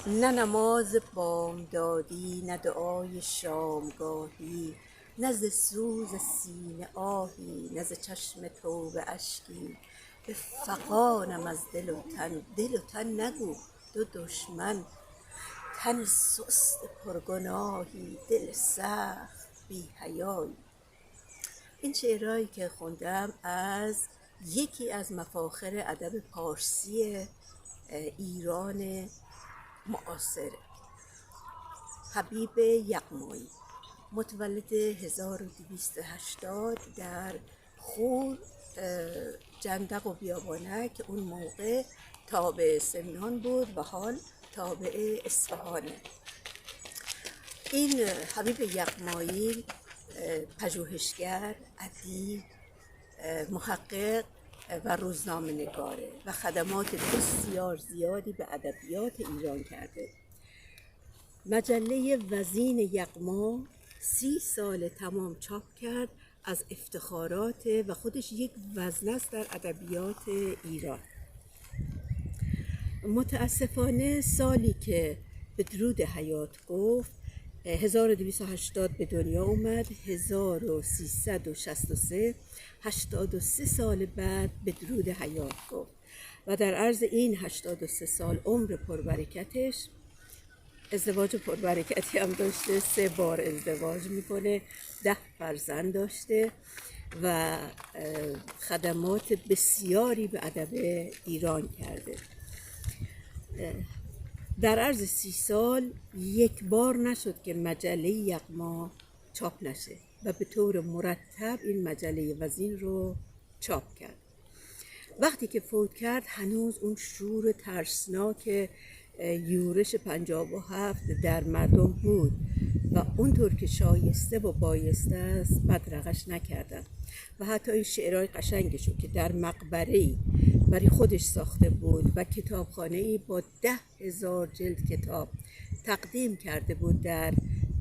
نه نماز بامدادی، نه دعای شامگاهی، نه ز سوز سینه آهی، نه ز چشم توبه اشکی. به فغانم از دل و تن نگو دو دشمن. تن سست پرگناهی، دل سخت بی حیایی. این شعرهایی که خوندم از یکی از مفاخر ادب پارسی ایران معاصره، حبیب یغمایی، متولد 1280 در خور جندق و بیابانک که اون موقع تابع سمنان بود و حال تابع اصفهانه. این حبیب یغمایی پژوهشگر، ادیب، محقق و روزنامه نگاره و خدمات بسیار زیادی به ادبیات ایران کرده. مجله وزین یغما 30 سال تمام چاپ کرد از افتخارات و خودش یک وزنه است در ادبیات ایران. متاسفانه سالی که به درود حیات گفت 1280 به دنیا اومد، 1363 83 سال بعد به درود حیات گفت و در عرض این 83 سال عمر پربرکتش ازدواج پربرکتی هم داشته، 3 بار ازدواج میکنه، 10 فرزند داشته و خدمات بسیاری به ادب ایران کرده. در عرض 30 سال یک بار نشد که مجله یغما چاپ نشه و به طور مرتب این مجله وزین رو چاپ کرد. وقتی که فوت کرد هنوز اون شور ترسناک یورش 57 در مردم بود و اونطور که شایسته و بایسته است بدرقش نکردن و حتی این شعرهای قشنگشو که در مقبره‌ای برای خودش ساخته بود و کتابخانه‌ای با 10,000 جلد کتاب تقدیم کرده بود در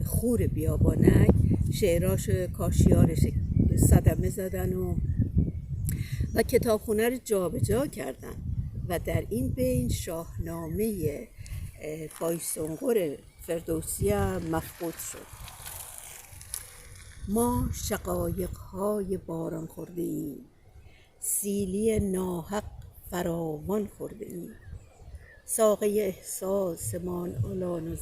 خور بیابانک، شعراش کاشیارش صدمه زدن و کتابخونه رو جابجا کردن و در این بین شاهنامه فایسنگر فردوسی هم مفقود شد. ما شقایق‌های باران خورده ایم، سیلی ناحق فراوان خورده ایم. ساقه احساسمان علان و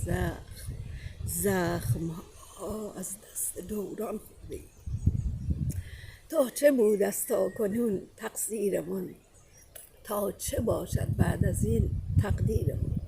زخم‌ها از دست دوران خورده ایم. تا چه بود از تاکنون تقصیرمان، تا چه باشد بعد از این تقدیرمان.